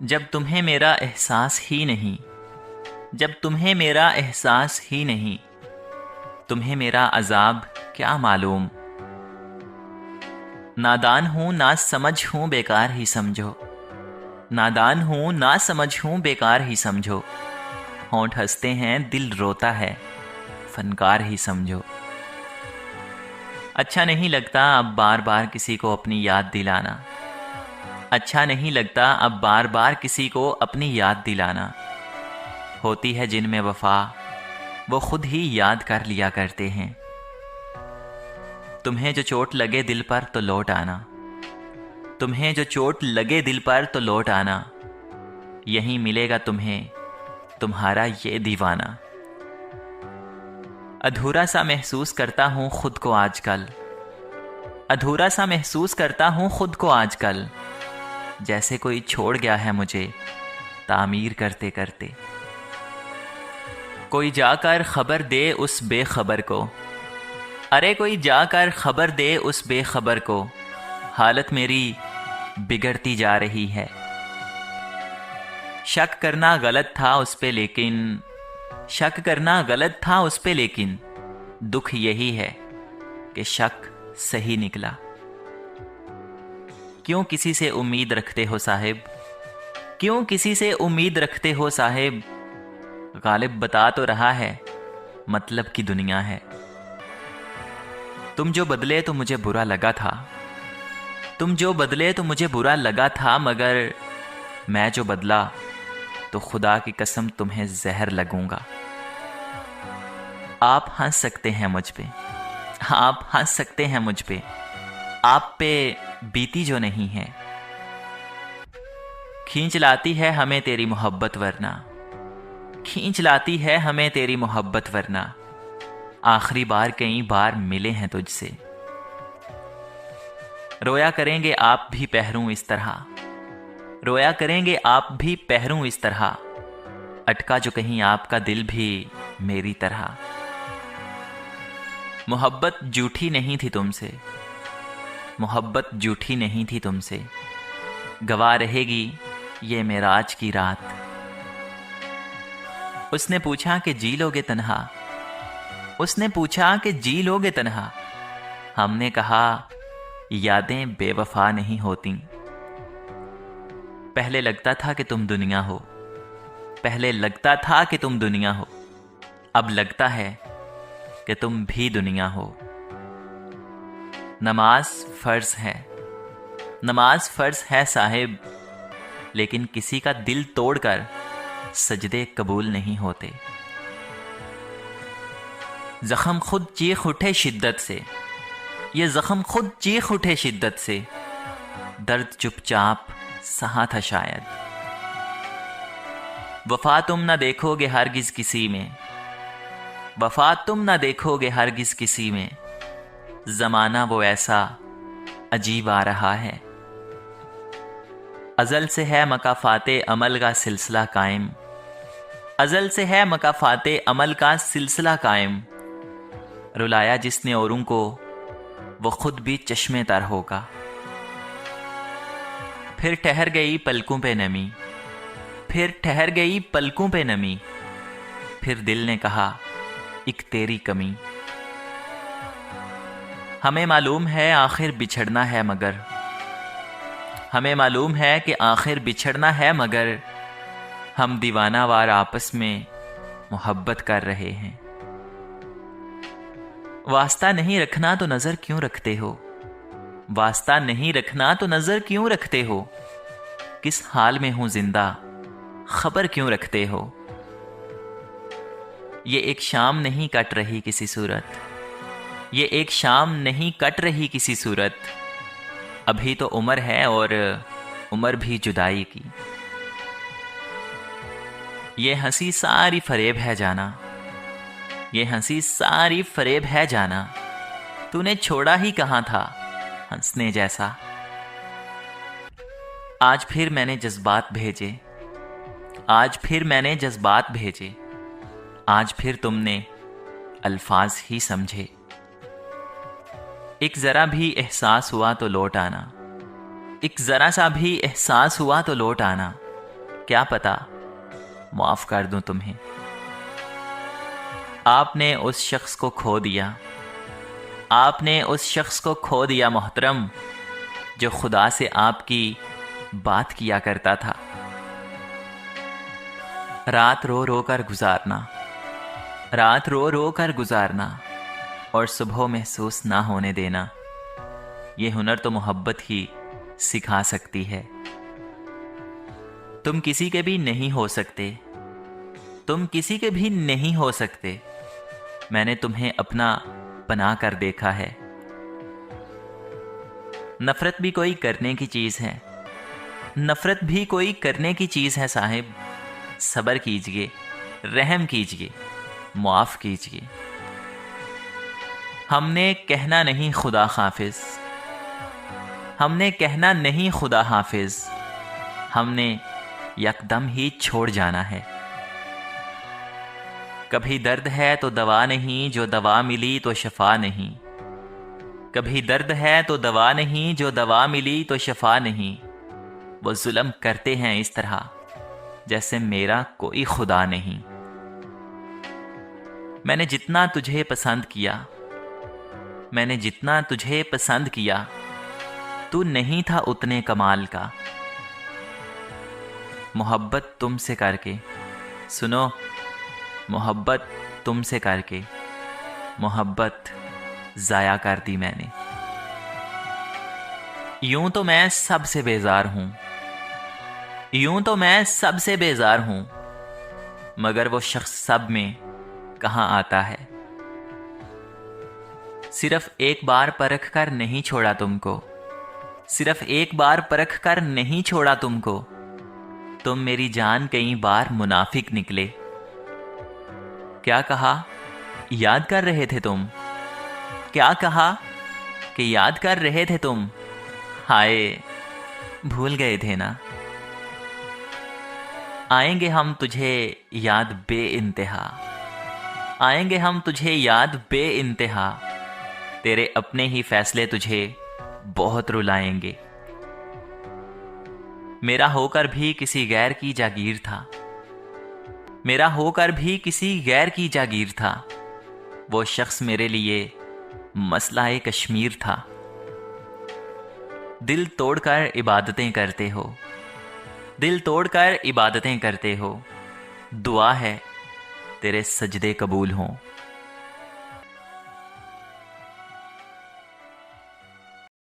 जब तुम्हें मेरा एहसास ही नहीं, जब तुम्हें मेरा एहसास ही नहीं, तुम्हें मेरा अजाब क्या मालूम। नादान हूँ ना समझ हूँ बेकार ही समझो, नादान हूँ ना समझ हूँ बेकार ही समझो। होंठ हंसते हैं दिल रोता है, फनकार ही समझो। अच्छा नहीं लगता अब बार बार किसी को अपनी याद दिलाना, अच्छा नहीं लगता अब बार बार किसी को अपनी याद दिलाना। होती है जिनमें वफा वो खुद ही याद कर लिया करते हैं। तुम्हें जो चोट लगे दिल पर तो लौट आना, तुम्हें जो चोट लगे दिल पर तो लौट आना। यहीं मिलेगा तुम्हें तुम्हारा ये दीवाना। अधूरा सा महसूस करता हूँ खुद को आजकल, अधूरा सा महसूस करता हूँ खुद को आजकल। जैसे कोई छोड़ गया है मुझे तामीर करते करते। कोई जाकर खबर दे उस बेखबर को, अरे कोई जाकर खबर दे उस बेखबर को। हालत मेरी बिगड़ती जा रही है। शक करना गलत था उस पे लेकिन, शक करना गलत था उस पे लेकिन, दुख यही है कि शक सही निकला। क्यों किसी से उम्मीद रखते हो साहिब, क्यों किसी से उम्मीद रखते हो साहिब। गालिब बता तो रहा है मतलब की दुनिया है। तुम जो बदले तो मुझे बुरा लगा था, तुम जो बदले तो मुझे बुरा लगा था, मगर मैं जो बदला तो खुदा की कसम तुम्हें जहर लगूंगा। आप हंस सकते हैं मुझ पे, आप हंस सकते हैं मुझ पे, आप पे बीती जो नहीं है। खींच लाती है हमें तेरी मोहब्बत वरना, खींच लाती है हमें तेरी मोहब्बत वरना। आखिरी बार कई बार मिले हैं तुझसे। रोया करेंगे आप भी पहरूं इस तरह, रोया करेंगे आप भी पहरूं इस तरह। अटका जो कहीं आपका दिल भी मेरी तरह। मोहब्बत झूठी नहीं थी तुमसे, मोहब्बत झूठी नहीं थी तुमसे। गवाह रहेगी ये मेराज की रात। उसने पूछा कि जी लोगे तन्हा, उसने पूछा कि जी लोगे तन्हा। हमने कहा यादें बेवफा नहीं होती। पहले लगता था कि तुम दुनिया हो, पहले लगता था कि तुम दुनिया हो। अब लगता है कि तुम भी दुनिया हो। नमाज फर्ज है, नमाज फर्ज है साहिब, लेकिन किसी का दिल तोड़कर सजदे कबूल नहीं होते। जख्म खुद चीख उठे शिद्दत से, ये जख्म खुद चीख उठे शिद्दत से। दर्द चुपचाप सहा था शायद। वफा तुम ना देखोगे हरगिज किसी में, वफा तुम ना देखोगे हरगिज किसी में। जमाना वो ऐसा अजीब आ रहा है। अजल से है मकाफाते अमल का सिलसिला कायम, अजल से है मकाफाते अमल का सिलसिला कायम। रुलाया जिसने औरों को वो खुद भी चश्मे तर होगा। फिर ठहर गई पलकों पे नमी, फिर ठहर गई पलकों पे नमी। फिर दिल ने कहा एक तेरी कमी। हमें मालूम है आखिर बिछड़ना है मगर, हमें मालूम है कि आखिर बिछड़ना है मगर। हम दीवाना वार आपस में मोहब्बत कर रहे हैं। वास्ता नहीं रखना तो नजर क्यों रखते हो, वास्ता नहीं रखना तो नजर क्यों रखते हो। किस हाल में हूं जिंदा खबर क्यों रखते हो। ये एक शाम नहीं कट रही किसी सूरत, ये एक शाम नहीं कट रही किसी सूरत। अभी तो उम्र है और उम्र भी जुदाई की। ये हंसी सारी फरेब है जाना, ये हंसी सारी फरेब है जाना। तूने छोड़ा ही कहाँ था हंसने जैसा। आज फिर मैंने जज्बात भेजे, आज फिर मैंने जज्बात भेजे। आज फिर तुमने अल्फाज ही समझे। एक जरा भी एहसास हुआ तो लौट आना, एक जरा सा भी एहसास हुआ तो लौट आना। क्या पता माफ कर दूं तुम्हें। आपने उस शख्स को खो दिया, आपने उस शख्स को खो दिया मोहतरम, जो खुदा से आपकी बात किया करता था। रात रो रो कर गुजारना, रात रो रो कर गुजारना और सुबह महसूस ना होने देना, ये हुनर तो मोहब्बत ही सिखा सकती है। तुम किसी के भी नहीं हो सकते, तुम किसी के भी नहीं हो सकते, मैंने तुम्हें अपना बना कर देखा है। नफरत भी कोई करने की चीज़ है, नफरत भी कोई करने की चीज़ है साहिब। सब्र कीजिए, रहम कीजिए, माफ़ कीजिए। हमने कहना नहीं खुदा हाफिज, हमने कहना नहीं खुदा हाफिज, हमने यकदम ही छोड़ जाना है। कभी दर्द है तो दवा नहीं, जो दवा मिली तो शफा नहीं। कभी दर्द है तो दवा नहीं, जो दवा मिली तो शफा नहीं। वो जुल्म करते हैं इस तरह जैसे मेरा कोई खुदा नहीं। मैंने जितना तुझे पसंद किया, मैंने जितना तुझे पसंद किया, तू नहीं था उतने कमाल का। मोहब्बत तुमसे करके, सुनो, मोहब्बत तुमसे करके मोहब्बत ज़ाया कर दी मैंने। यूं तो मैं सबसे बेजार हूं, यूं तो मैं सबसे बेजार हूं, मगर वो शख्स सब में कहां आता है। सिर्फ एक बार परख कर नहीं छोड़ा तुमको, सिर्फ एक बार परख कर नहीं छोड़ा तुमको। तुम मेरी जान कई बार मुनाफिक निकले। क्या कहा याद कर रहे थे तुम, क्या कहा कि याद कर रहे थे तुम, हाय भूल गए थे ना। आएंगे हम तुझे याद बे इंतहा, आएंगे हम तुझे याद बे इंतहा। तेरे अपने ही फैसले तुझे बहुत रुलाएंगे। मेरा होकर भी किसी गैर की जागीर था, मेरा होकर भी किसी गैर की जागीर था। वो शख्स मेरे लिए मसला-ए कश्मीर था। दिल तोड़कर इबादतें करते हो, दिल तोड़कर इबादतें करते हो। दुआ है तेरे सजदे कबूल हों।